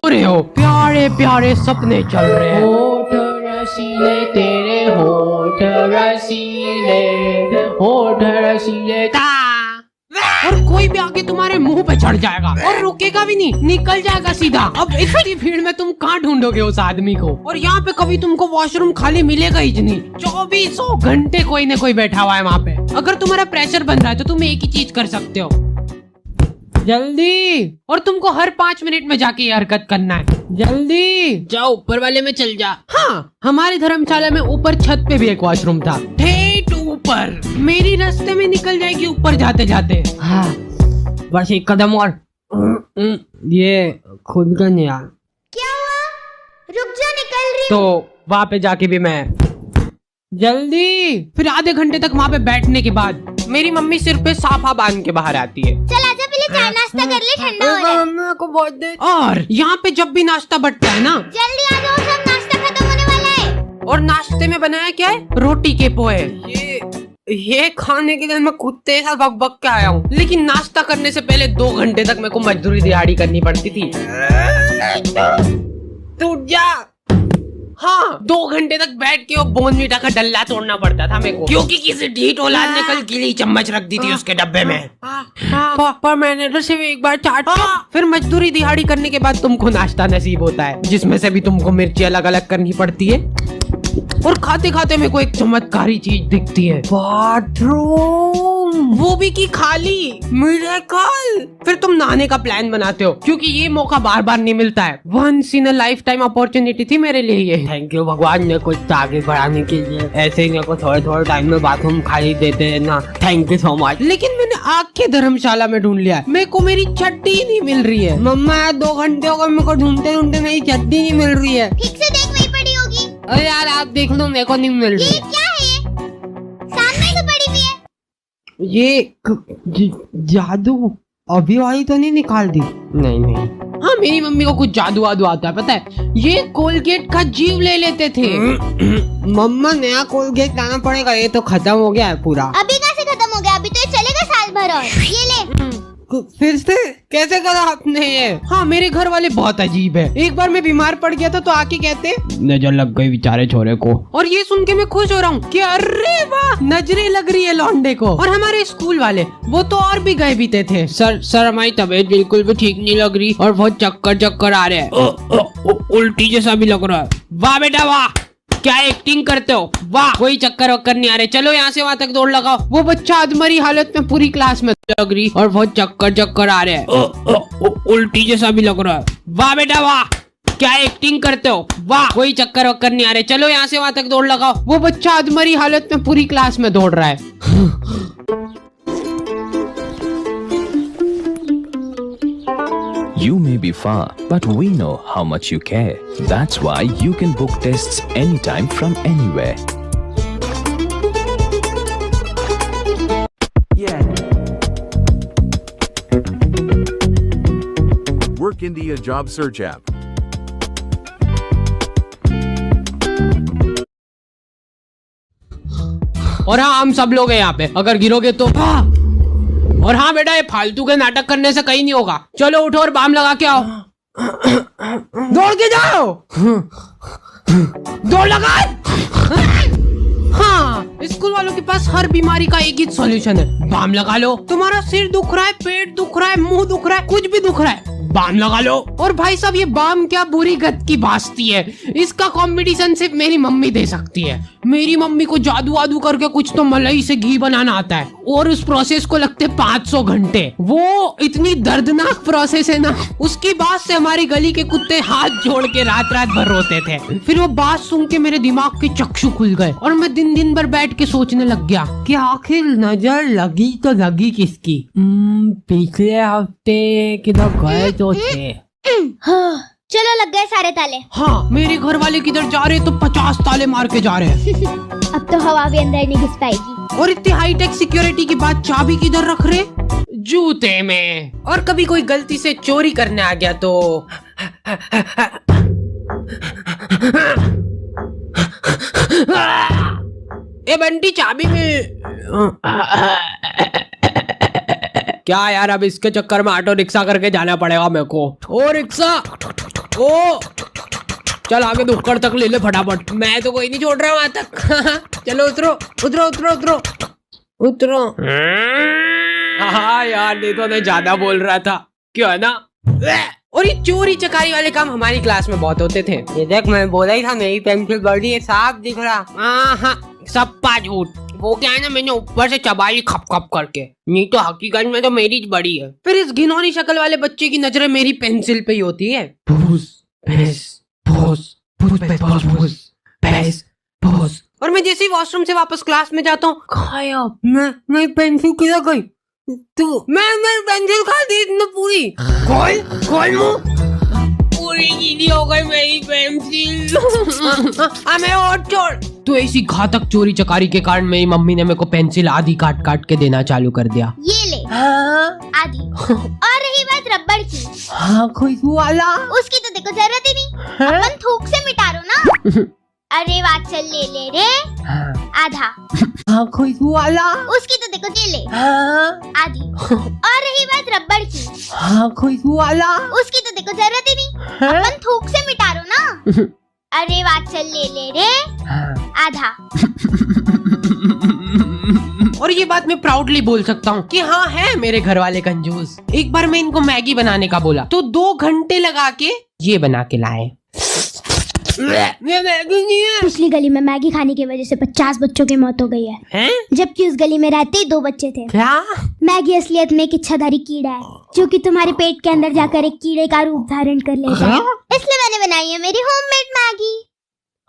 रहे हो, प्यारे प्यारे सपने चल रहे हैं। होठ रसीले तेरे होठ रसीले, होठ रसीले। और कोई भी आके तुम्हारे मुंह पे चढ़ जाएगा और रुकेगा भी नहीं, निकल जाएगा सीधा। अब इतनी भीड़ में तुम कहाँ ढूंढोगे उस आदमी को? और यहाँ पे कभी तुमको वॉशरूम खाली मिलेगा ही नहीं। 24 घंटे कोई न कोई बैठा हुआ है वहाँ पे। अगर तुम्हारा प्रेशर बन रहा है तो तुम एक ही चीज कर सकते हो, जल्दी। और तुमको हर 5 मिनट में जाके ये हरकत करना है, जल्दी जाओ ऊपर वाले में चल जा। हाँ, हमारी धर्मशाला में ऊपर छत पे भी एक वॉशरूम था, ठेठ ऊपर। मेरी रास्ते में निकल जाएगी ऊपर जाते जाते। हाँ, बस एक कदम और। ये खुद का नहीं यार। क्या हुआ? रुक जा, निकल रही। तो वहाँ पे जाके भी मैं जल्दी। फिर आधे घंटे तक वहाँ पे बैठने के बाद मेरी मम्मी सिर पे साफा बांध के बाहर आती है। चल आजा, पहले चाय नाश्ता कर ले, ठंडा हो रहा है। मम्मी को बहुत देर। और यहाँ पे जब भी नाश्ता बटता है ना, जल्दी आ जाओ, सब नाश्ता खत्म होने वाला है। और नाश्ते में बनाया क्या है? रोटी के पोहे। ये खाने के लिए मैं कुत्ते सा बक बक के आया हूँ, लेकिन नाश्ता करने से पहले 2 घंटे तक मेरे को मजदूरी दिहाड़ी करनी पड़ती थी। टूट जा। हाँ, 2 घंटे तक बैठ के वो बोनवीटा का डल्ला तोड़ना पड़ता था मेरे को, क्योंकि किसी ढीठ औलाद ने कल गीली चम्मच रख दी थी उसके डब्बे में। पर मैंने तो सिर्फ एक बार चाट। फिर मजदूरी दिहाड़ी करने के बाद तुमको नाश्ता नसीब होता है, जिसमें से भी तुमको मिर्ची अलग अलग करनी पड़ती है। और खाते खाते मेरे को एक चमत्कारी चीज दिखती है, बाथरूम, वो भी की खाली। मिरेकल। फिर तुम नहाने का प्लान बनाते हो, क्योंकि ये मौका बार बार नहीं मिलता है। Once in a life time opportunity थी मेरे लिए ये। थैंक यू भगवान ने कुछ आगे बढ़ाने के लिए। ऐसे ही मेरे को थोड़े थोड़े टाइम में बाथरूम खाली देते हैं ना। Thank you so much. लेकिन मैंने आग के धर्मशाला में ढूंढ लिया, मेरे को मेरी चड्डी ही नहीं मिल रही है। मम्मा 2 घंटे हो गए मेरे को ढूंढते ढूंढते, मेरी चड्डी नहीं मिल रही है। ठीक से देख, वही पड़ी होगी। अरे यार आप देख लो, मेरे को नहीं मिल रही ये है। क्या है? ये सामने से पड़ी हुई है। ये जादू अभी वाली तो नहीं निकाल दी? नहीं। हाँ, मेरी मम्मी को कुछ जादू वादू आता है, पता है। ये कोलगेट का जीव ले लेते थे। मम्मा नया कोलगेट लाना पड़ेगा, ये तो खत्म हो गया है पूरा। अभी कहाँ से खत्म हो गया? अभी तो ये चलेगा साल भर। और ये ले। फिर से कैसे करा आपने ये? हाँ, मेरे घर वाले बहुत अजीब है। एक बार मैं बीमार पड़ गया था तो आके कहते नजर लग गई बेचारे छोरे को। और ये सुन के मैं खुश हो रहा हूँ कि अरे वाह, नजरें लग रही है लौंडे को। और हमारे स्कूल वाले वो तो और भी गए बीते थे। सर हमारी तबीयत बिल्कुल भी ठीक नहीं लग रही और बहुत चक्कर आ रहे हैं। उल्टी जैसा भी लग रहा है। वाह बेटा वाह, क्या एक्टिंग करते हो, वाह। कोई चक्कर वक्कर नहीं आ रहे, चलो यहाँ से वहाँ तक दौड़ लगाओ। वो बच्चा अधमरी हालत में पूरी क्लास में लग रही और बहुत चक्कर आ रहे हैं। उल्टी जैसा भी लग रहा है। वाह बेटा वाह, क्या एक्टिंग करते हो, वाह। कोई चक्कर वक्कर नहीं आ रहे, चलो यहाँ से वहाँ तक दौड़ लगाओ। वो बच्चा अधमरी हालत में पूरी क्लास में दौड़ रहा है। You may be far, but we know how much you care. That's why you can book tests anytime from anywhere. Work India Job Search app. और हाँ, हम सब लोग हैं यहाँ पे, अगर गिरोगे तो। और हाँ बेटा, ये फालतू के नाटक करने से कहीं नहीं होगा। चलो उठो और बाम लगा के आओ। दौड़ के जाओ। दौड़ लगा। हाँ, स्कूल वालों के पास हर बीमारी का एक ही सॉल्यूशन है, बाम लगा लो। तुम्हारा सिर दुख रहा है, पेट दुख रहा है, मुंह दुख रहा है, कुछ भी दुख रहा है, बाम लगा लो। और भाई साहब, ये बाम क्या बुरी गत की बास्ती है, इसका कंपटीशन सिर्फ मेरी मम्मी दे सकती है। मेरी मम्मी को जादू वादू करके कुछ तो मलाई से घी बनाना आता है, और उस प्रोसेस को लगते 500 घंटे। वो इतनी दर्दनाक प्रोसेस है ना, उसकी बात से हमारी गली के कुत्ते हाथ जोड़ के रात रात भर रोते थे। फिर वो बात सुन के मेरे दिमाग के चक्षु खुल गए और मैं दिन दिन भर बैठ के सोचने लग गया कि आखिर नजर लगी तो लगी किसकी। पिछले हफ्ते किधर गए तो थे। हाँ, चलो लग गए सारे ताले। हाँ, मेरे घर वाले किधर जा रहे तो 50 ताले मार के जा रहे हैं। अब तो हवा भी अंदर नहीं घुस पाएगी। और इतनी हाईटेक सिक्योरिटी के बाद चाबी किधर रख रहे? जूते में। और कभी कोई गलती से चोरी करने आ गया तो ए बंटी, चाबी में। क्या यार, अब इसके चक्कर में ऑटो रिक्शा करके जाना पड़ेगा मेरे को। ओ रिक्शा, ओ चल आगे नुक्कड़ तक ले ले फटाफट, मैं तो कोई नहीं छोड़ रहा वहां तक। चलो उतरो उतरो उतरो उतरो उतरो। हाँ यार नहीं तो मैं ज्यादा बोल रहा था, क्यों है ना। और ये चोरी चकारी वाले काम हमारी क्लास में बहुत होते थे। ये देख मैं बोला ही था मेरी पेंसिल बड़ी है, साफ दिख रहा। हाँ सब झूठ। वो क्या है ना, मैंने ऊपर से चबाई खप खप करके, नहीं तो हकीकत में तो मेरी बड़ी है। फिर इस घिनौनी शक्ल वाले बच्चे की नजरें मेरी पेंसिल पे ही होती है। भूस भैंस भूस भूस भूस भूस भैंस भूस। और मैं जैसे ही वॉशरूम से वापस क्लास में जाता हूँ, गायब। मैं पेंसिल किधर गई? तू मैं पेंसिल खा दी इतने पूरी। खोल मुंह, पूरी गीली हो गई मेरी पेंसिल। हमें और छोड़। तो ऐसी घातक चोरी चकारी के कारण मेरी मम्मी ने मेरे को पेंसिल आधी काट काट के देना चालू कर दिया। ये ले हाँ आदि। और रही बात रबड़ की, हाँ खुशबू वाला, उसकी तो देखो जरूरत ही नहीं, अपन थूक से मिटा रो ना। अरे बात चल ले ले रे आधा। हाँ खुशबू वाला, उसकी तो देखो ये ले हाँ आदि। और रही बात रबड़ की, हाँ खुशबू वाला, उसकी तो देखो जरूरत ही नहीं, अपन थूक से मिटा रो ना। अरे बात चल ले ले रे आधा। और ये बात मैं प्राउडली बोल सकता हूँ कि हाँ है मेरे घर वाले कंजूस। एक बार मैं इनको मैगी बनाने का बोला तो 2 घंटे लगा के ये बना के लाए। ये मैगी नहीं है। पिछली गली में मैगी खाने की वजह से 50 बच्चों की मौत हो गई है, हैं? जबकि उस गली में रहते ही 2 बच्चे थे। क्या? मैगी असलियत में एक इच्छाधारी कीड़ा है जो कि तुम्हारे पेट के अंदर जाकर एक कीड़े का रूप धारण कर लेता है। इसलिए मैंने बनाई है मेरी होममेड मैगी,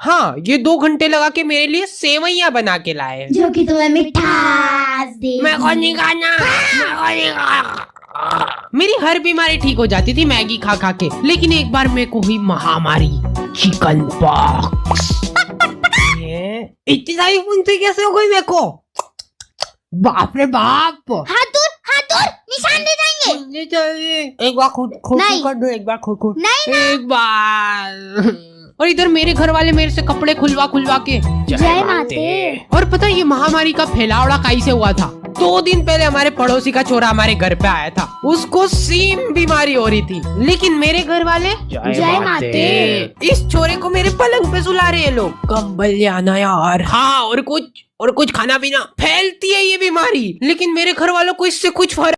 हाँ ये 2 घंटे लगा के मेरे लिए सेवइयां बना के लाए। जो कि तुम्हें मिठास दे। मैं को नहीं खाना, मैं को नहीं खाना। मेरी हर बीमारी ठीक हो जाती थी मैगी खा खा के, लेकिन एक बार मेरे को हुई महामारी, चिकन पॉक्स। इतनी सारी फुंसी कैसे हो गई मेरे को? बाप रे बाप। हाथ दूर निशान दे जाएंगे। एक बार खुद नहीं। कर दो, एक बार खुद नहीं ना। एक बार। और इधर मेरे घर वाले मेरे से कपड़े खुलवा के जय माते। और पता है ये महामारी का फैलावड़ा काई से हुआ था? 2 दिन पहले हमारे पड़ोसी का छोरा हमारे घर पे आया था, उसको सेम बीमारी हो रही थी, लेकिन मेरे घर वाले जय माते। इस छोरे को मेरे पलंग पे सुला रहे हैं लोग। कंबल ले आना यार। हाँ और कुछ खाना पीना। फैलती है ये बीमारी, लेकिन मेरे घर वालों को इससे कुछ फर्क